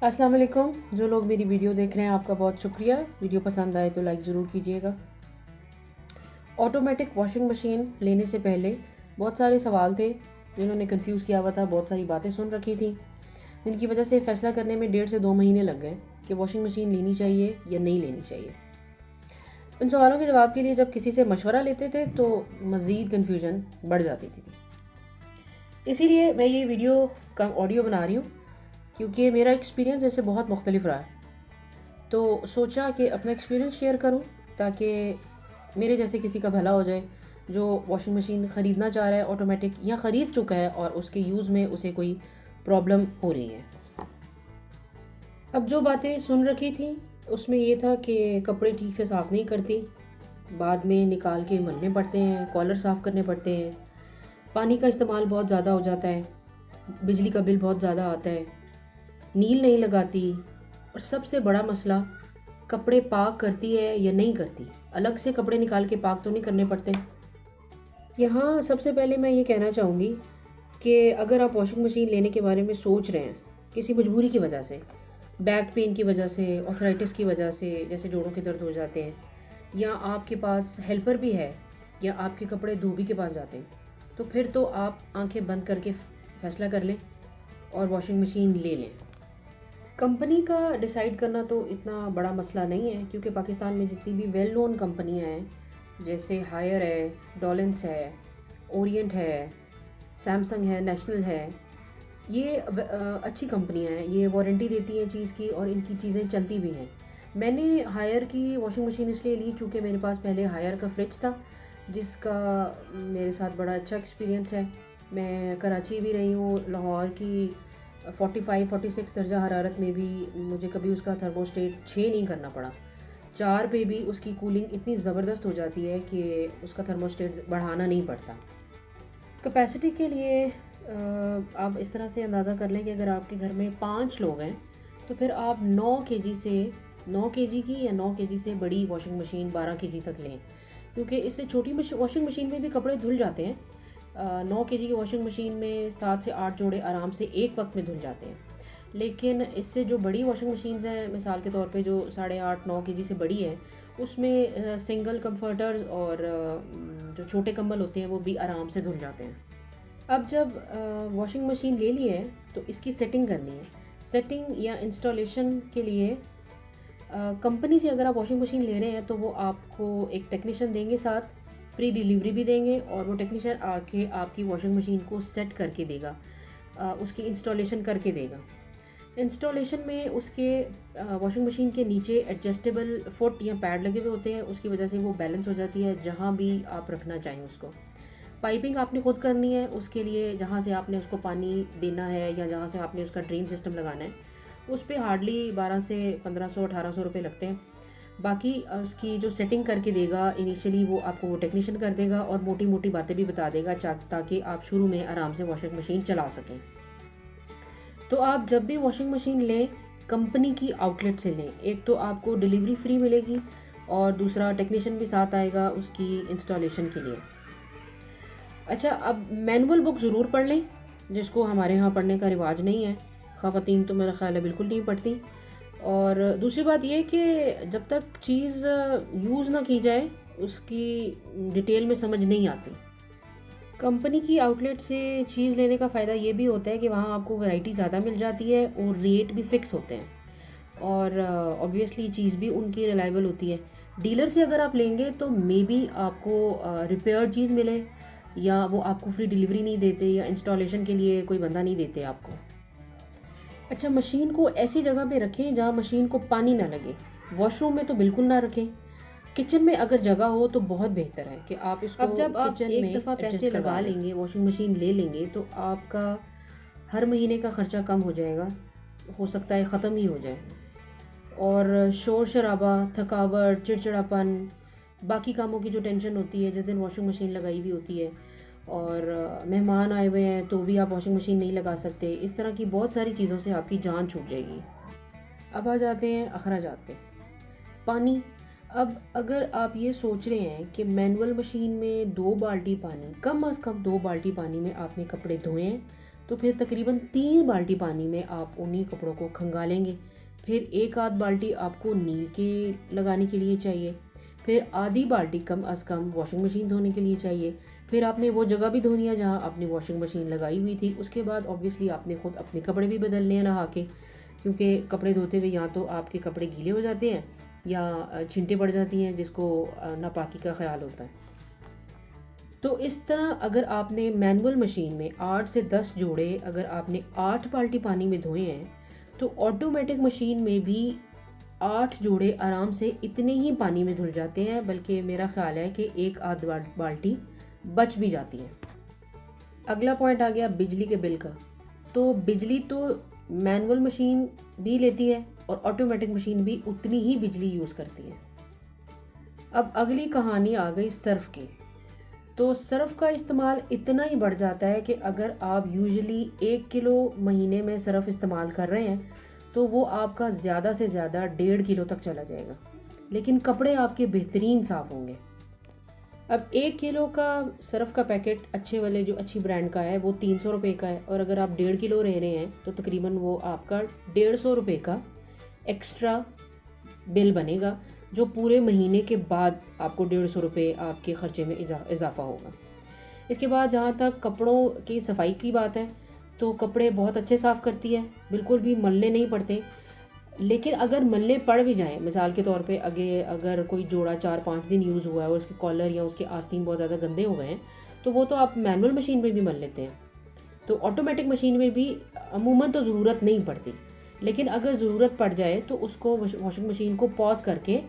अस्सलाम वालेकुम। जो लोग मेरी वीडियो देख रहे हैं आपका बहुत शुक्रिया। वीडियो पसंद आए तो लाइक ज़रूर कीजिएगा। ऑटोमेटिक वॉशिंग मशीन लेने से पहले बहुत सारे सवाल थे जिन्होंने कंफ्यूज किया हुआ था, बहुत सारी बातें सुन रखी थी जिनकी वजह से फ़ैसला करने में 1.5 से 2 महीने लग गए कि वॉशिंग मशीन लेनी चाहिए या नहीं लेनी चाहिए। उन सवालों के जवाब के लिए जब किसी से मशवरा लेते थे तो मज़ीद कन्फ्यूजन बढ़ जाती थी। इसीलिए मैं ये वीडियो का ऑडियो बना रही हूँ क्योंकि मेरा एक्सपीरियंस इससे बहुत मुख्तलिफ रहा है। तो सोचा कि अपना एक्सपीरियंस शेयर करूं ताकि मेरे जैसे किसी का भला हो जाए जो वॉशिंग मशीन ख़रीदना चाह रहा है ऑटोमेटिक या ख़रीद चुका है और उसके यूज़ में उसे कोई प्रॉब्लम हो रही है। अब जो बातें सुन रखी थी उसमें ये था कि कपड़े ठीक से साफ़ नहीं करती, बाद में निकाल के मलने पड़ते हैं, कॉलर साफ़ करने पड़ते हैं, पानी का इस्तेमाल बहुत ज़्यादा हो जाता है, बिजली का बिल बहुत ज़्यादा आता है, नील नहीं लगाती, और सबसे बड़ा मसला कपड़े पाक करती है या नहीं करती। अलग से कपड़े निकाल के पाक तो नहीं करने पड़ते। यहाँ सबसे पहले मैं ये कहना चाहूँगी कि अगर आप वॉशिंग मशीन लेने के बारे में सोच रहे हैं किसी मजबूरी की वजह से, बैक पेन की वजह से, ऑर्थराइटिस की वजह से, जैसे जोड़ों के दर्द हो जाते हैं, या आपके पास हेल्पर भी है, या आपके कपड़े धोबी के पास जाते हैं, तो फिर तो आप आंखें बंद करके फ़ैसला कर लें और वॉशिंग मशीन ले लें। कंपनी का डिसाइड करना तो इतना बड़ा मसला नहीं है क्योंकि पाकिस्तान में जितनी भी वेल नोन कंपनियां हैं जैसे हायर है, डॉलेंस है, ओरिएंट है, सैमसंग है, नेशनल है, ये अच्छी कंपनियां हैं। ये वारंटी देती हैं चीज़ की और इनकी चीज़ें चलती भी हैं। मैंने हायर की वॉशिंग मशीन इसलिए ली चूँकि मेरे पास पहले हायर का फ्रिज था जिसका मेरे साथ बड़ा अच्छा एक्सपीरियंस है। मैं कराची भी रही हूँ, लाहौर की 45-46 दर्जा हरारत में भी मुझे कभी उसका थर्मोस्टेट 6 नहीं करना पड़ा। 4 पे भी उसकी कूलिंग इतनी ज़बरदस्त हो जाती है कि उसका थर्मोस्टेट बढ़ाना नहीं पड़ता। कैपेसिटी के लिए आप इस तरह से अंदाज़ा कर लें कि अगर आपके घर में 5 लोग हैं तो फिर आप 9 केजी की या 9 केजी से बड़ी वॉशिंग मशीन 12 केजी तक लें, क्योंकि इससे छोटी वॉशिंग मशीन में भी कपड़े धुल जाते हैं। 9 केजी की वॉशिंग मशीन में 7 से 8 जोड़े आराम से एक वक्त में धुल जाते हैं। लेकिन इससे जो बड़ी वॉशिंग मशीन्स हैं, मिसाल के तौर पे जो 8.5-9 केजी से बड़ी है, उसमें सिंगल कंफर्टर्स और जो छोटे कंबल होते हैं वो भी आराम से धुल जाते हैं। अब जब वॉशिंग मशीन ले ली है तो इसकी सेटिंग करनी है। सेटिंग या इंस्टॉलेशन के लिए कंपनी से अगर आप वॉशिंग मशीन ले रहे हैं तो वो आपको एक टेक्नीशियन देंगे, साथ फ्री डिलीवरी भी देंगे, और वो टेक्नीशियन आके आपकी वॉशिंग मशीन को सेट करके देगा, उसकी इंस्टॉलेशन करके देगा। इंस्टॉलेशन में उसके वॉशिंग मशीन के नीचे एडजस्टेबल फुट या पैड लगे हुए होते हैं, उसकी वजह से वो बैलेंस हो जाती है जहाँ भी आप रखना चाहें उसको। पाइपिंग आपने खुद करनी है, उसके लिए जहाँ से आपने उसको पानी देना है या जहाँ से आपने उसका ड्रेन सिस्टम लगाना है उस पर हार्डली 12 से 1500-1800 रुपये लगते हैं। बाकी उसकी जो सेटिंग करके देगा इनिशियली वो आपको वो टेक्नीशियन कर देगा और मोटी मोटी बातें भी बता देगा ताकि आप शुरू में आराम से वॉशिंग मशीन चला सकें। तो आप जब भी वॉशिंग मशीन लें कंपनी की आउटलेट से लें। एक तो आपको डिलीवरी फ्री मिलेगी और दूसरा टेक्नीशियन भी साथ आएगा उसकी इंस्टॉलेशन के लिए। अच्छा, अब मैनुअल बुक ज़रूर पढ़ लें, जिसको हमारे यहाँ पढ़ने का रिवाज नहीं है। ख़वातीन तो मेरा ख़्याल है बिल्कुल नहीं पढ़ती। और दूसरी बात यह कि जब तक चीज़ यूज़ ना की जाए उसकी डिटेल में समझ नहीं आती। कंपनी की आउटलेट से चीज़ लेने का फ़ायदा ये भी होता है कि वहाँ आपको वैरायटी ज़्यादा मिल जाती है और रेट भी फ़िक्स होते हैं, और ऑब्वियसली चीज़ भी उनकी रिलायबल होती है। डीलर से अगर आप लेंगे तो मे बी आपको रिपेयर्ड चीज़ मिले, या वो आपको फ्री डिलीवरी नहीं देते, या इंस्टॉलेशन के लिए कोई बंदा नहीं देते आपको। अच्छा, मशीन को ऐसी जगह पे रखें जहाँ मशीन को पानी ना लगे। वॉशरूम में तो बिल्कुल ना रखें। किचन में अगर जगह हो तो बहुत बेहतर है कि आप इसको, अब जब आप एक दफ़ा पैसे लगा लेंगे, वॉशिंग मशीन ले लेंगे, तो आपका हर महीने का ख़र्चा कम हो जाएगा, हो सकता है ख़त्म ही हो जाए। और शोर शराबा, थकावट, चिड़चिड़ापन, बाकी कामों की जो टेंशन होती है जिस दिन वॉशिंग मशीन लगाई हुई होती है, और मेहमान आए हुए हैं तो भी आप वॉशिंग मशीन नहीं लगा सकते, इस तरह की बहुत सारी चीज़ों से आपकी जान छूट जाएगी। अब आ जाते हैं अखराजात पे। पानी। अब अगर आप ये सोच रहे हैं कि मैनुअल मशीन में 2 बाल्टी पानी, कम अज़ कम 2 बाल्टी पानी में आपने कपड़े धोए हैं तो फिर तकरीबन 3 बाल्टी पानी में आप उन्हीं कपड़ों को खंगालेंगे। फिर एक आध बाल्टी आपको नील के लगाने के लिए चाहिए। फिर आधी बाल्टी कम अज़ कम वॉशिंग मशीन धोने के लिए चाहिए। फिर आपने वो जगह भी धोनी है जहाँ आपने वॉशिंग मशीन लगाई हुई थी। उसके बाद ऑब्वियसली आपने ख़ुद अपने कपड़े भी बदलने हैं नहा के, क्योंकि कपड़े धोते हुए या तो आपके कपड़े गीले हो जाते हैं या छींटे पड़ जाती हैं, जिसको नापाकी का ख्याल होता है। तो इस तरह अगर आपने मैनुअल मशीन में 8 से 10 जोड़े अगर आपने 8 बाल्टी पानी में धोए हैं, तो ऑटोमेटिक मशीन में भी 8 जोड़े आराम से इतने ही पानी में धुल जाते हैं, बल्कि मेरा ख्याल है कि एक आध बाल्टी बच भी जाती है। अगला पॉइंट आ गया बिजली के बिल का। तो बिजली तो मैनुअल मशीन भी लेती है और ऑटोमेटिक मशीन भी उतनी ही बिजली यूज़ करती है। अब अगली कहानी आ गई सर्फ़ की। तो सर्फ़ का इस्तेमाल इतना ही बढ़ जाता है कि अगर आप यूजुअली 1 किलो महीने में सर्फ़ इस्तेमाल कर रहे हैं तो वो आपका ज़्यादा से ज़्यादा 1.5 किलो तक चला जाएगा, लेकिन कपड़े आपके बेहतरीन साफ़ होंगे। अब 1 किलो का सर्फ़ का पैकेट अच्छे वाले जो अच्छी ब्रांड का है वो 300 रुपये का है, और अगर आप 1.5 किलो ले रहे हैं तो तकरीबन वो आपका 150 रुपये का एक्स्ट्रा बिल बनेगा, जो पूरे महीने के बाद आपको 150 रुपये आपके ख़र्चे में इजाफ़ा होगा। इसके बाद जहाँ तक कपड़ों की सफाई की बात है, तो कपड़े बहुत अच्छे साफ़ करती है, बिल्कुल भी मलने नहीं पड़ते। लेकिन अगर मलने पड़ भी जाएं, मिसाल के तौर पे अगर कोई जोड़ा 4-5 दिन यूज़ हुआ है और उसके कॉलर या उसके आस्तीन बहुत ज़्यादा गंदे हो गए हैं, तो वो तो आप मैनुअल मशीन में भी मल लेते हैं। तो ऑटोमेटिक मशीन में भी अमूमन तो ज़रूरत नहीं पड़ती, लेकिन अगर ज़रूरत पड़ जाए तो उसको वॉशिंग मशीन को पॉज करके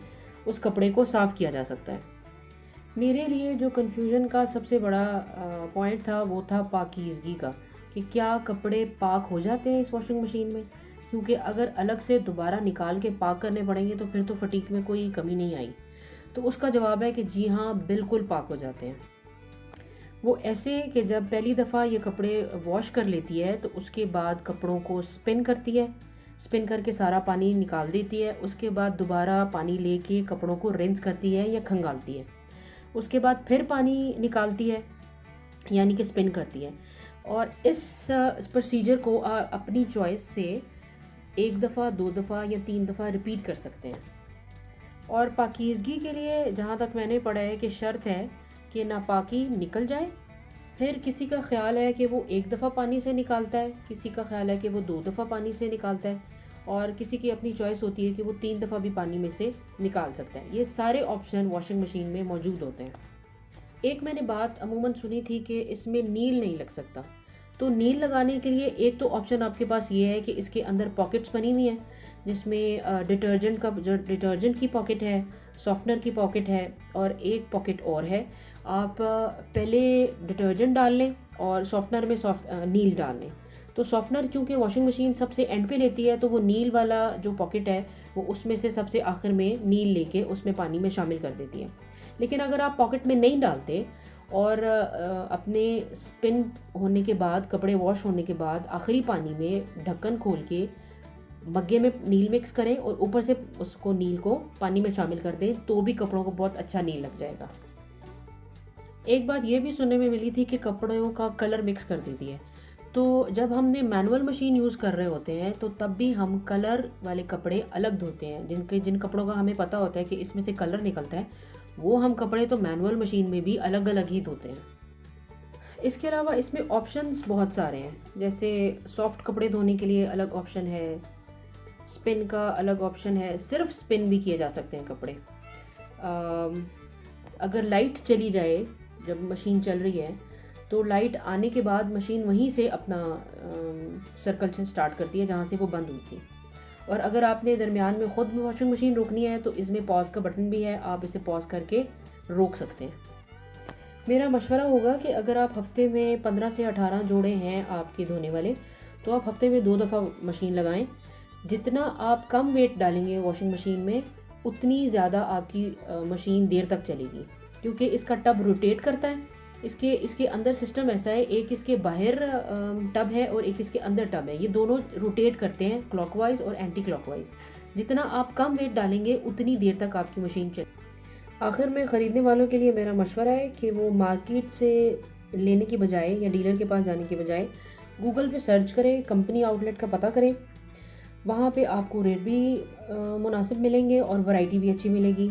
उस कपड़े को साफ़ किया जा सकता है। मेरे लिए जो कन्फ्यूज़न का सबसे बड़ा पॉइंट था वो था पाकीज़गी का, कि क्या कपड़े पाक हो जाते हैं इस वॉशिंग मशीन में, क्योंकि अगर अलग से दोबारा निकाल के पाक करने पड़ेंगे तो फिर तो फटीक में कोई कमी नहीं आई। तो उसका जवाब है कि जी हाँ, बिल्कुल पाक हो जाते हैं। वो ऐसे कि जब पहली दफ़ा ये कपड़े वॉश कर लेती है तो उसके बाद कपड़ों को स्पिन करती है, स्पिन करके सारा पानी निकाल देती है। उसके बाद दोबारा पानी लेके कपड़ों को रिंस करती है या खंगालती है। उसके बाद फिर पानी निकालती है, यानी कि स्पिन करती है। और इस प्रोसीजर को अपनी चॉइस से 1 दफ़ा, 2 दफ़ा या 3 दफ़ा रिपीट कर सकते हैं। और पाकीज़गी के लिए जहाँ तक मैंने पढ़ा है कि शर्त है कि नापाकी निकल जाए। फिर किसी का ख्याल है कि वो 1 दफ़ा पानी से निकालता है, किसी का ख्याल है कि वो 2 दफ़ा पानी से निकालता है, और किसी की अपनी चॉइस होती है कि वो 3 दफ़ा भी पानी में से निकाल सकता है। ये सारे ऑप्शन वॉशिंग मशीन में मौजूद होते हैं। एक मैंने बात अमूमन सुनी थी कि इसमें नील नहीं लग सकता। तो नील लगाने के लिए एक तो ऑप्शन आपके पास ये है कि इसके अंदर पॉकेट्स बनी हुई हैं, जिसमें डिटर्जेंट की पॉकेट है, सॉफ्टनर की पॉकेट है, और एक पॉकेट और है। आप पहले डिटर्जेंट डाल लें और सॉफ्टनर में नील डाल लें। तो सॉफ्टनर चूँकि वॉशिंग मशीन सबसे एंड पे लेती है, तो वो नील वाला जो पॉकेट है वो उसमें से सबसे आखिर में नील लेके उसमें पानी में शामिल कर देती है। लेकिन अगर आप पॉकेट में नहीं डालते और अपने स्पिन होने के बाद, कपड़े वॉश होने के बाद आखिरी पानी में ढक्कन खोल के मग्गे में नील मिक्स करें और ऊपर से उसको नील को पानी में शामिल कर दें, तो भी कपड़ों को बहुत अच्छा नील लग जाएगा। एक बात ये भी सुनने में मिली थी कि कपड़ों का कलर मिक्स कर देती है। तो जब हमने मैनुअल मशीन यूज़ कर रहे होते हैं तो तब भी हम कलर वाले कपड़े अलग धोते हैं। जिन कपड़ों का हमें पता होता है कि इसमें से कलर निकलता है, वो हम कपड़े तो मैनुअल मशीन में भी अलग अलग ही धोते हैं। इसके अलावा इसमें ऑप्शंस बहुत सारे हैं, जैसे सॉफ्ट कपड़े धोने के लिए अलग ऑप्शन है, स्पिन का अलग ऑप्शन है, सिर्फ स्पिन भी किए जा सकते हैं कपड़े। अगर लाइट चली जाए जब मशीन चल रही है तो लाइट आने के बाद मशीन वहीं से अपना सर्कल से स्टार्ट करती है जहाँ से वो बंद हुई थी। और अगर आपने दरमियान में ख़ुद में वॉशिंग मशीन रोकनी है तो इसमें पॉज का बटन भी है, आप इसे पॉज करके रोक सकते हैं। मेरा मशवरा होगा कि अगर आप हफ्ते में 15 से 18 जोड़े हैं आपके धोने वाले, तो आप हफ्ते में 2 दफ़ा मशीन लगाएं। जितना आप कम वेट डालेंगे वॉशिंग मशीन में, उतनी ज़्यादा आपकी मशीन देर तक चलेगी, क्योंकि इसका टब रोटेट करता है। इसके अंदर सिस्टम ऐसा है, एक इसके बाहर टब है और एक इसके अंदर टब है। ये दोनों रोटेट करते हैं क्लॉकवाइज और एंटी क्लॉकवाइज। जितना आप कम वेट डालेंगे उतनी देर तक आपकी मशीन चले। आखिर में ख़रीदने वालों के लिए मेरा मशवरा है कि वो मार्केट से लेने की बजाय या डीलर के पास जाने की बजाय गूगल पे सर्च करें, कंपनी आउटलेट का पता करें, वहाँ पे आपको रेट भी मुनासिब मिलेंगे और वैरायटी भी अच्छी मिलेगी।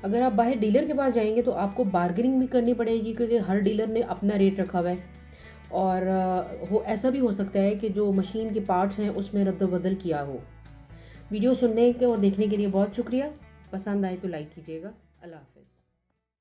अगर आप बाहर डीलर के पास जाएंगे तो आपको बार्गेनिंग भी करनी पड़ेगी, क्योंकि हर डीलर ने अपना रेट रखा हुआ है। और ऐसा भी हो सकता है कि जो मशीन के पार्ट्स हैं उसमें रद्द-बदल किया हो। वीडियो सुनने के और देखने के लिए बहुत शुक्रिया। पसंद आए तो लाइक कीजिएगा। अल्लाह हाफ़िज़।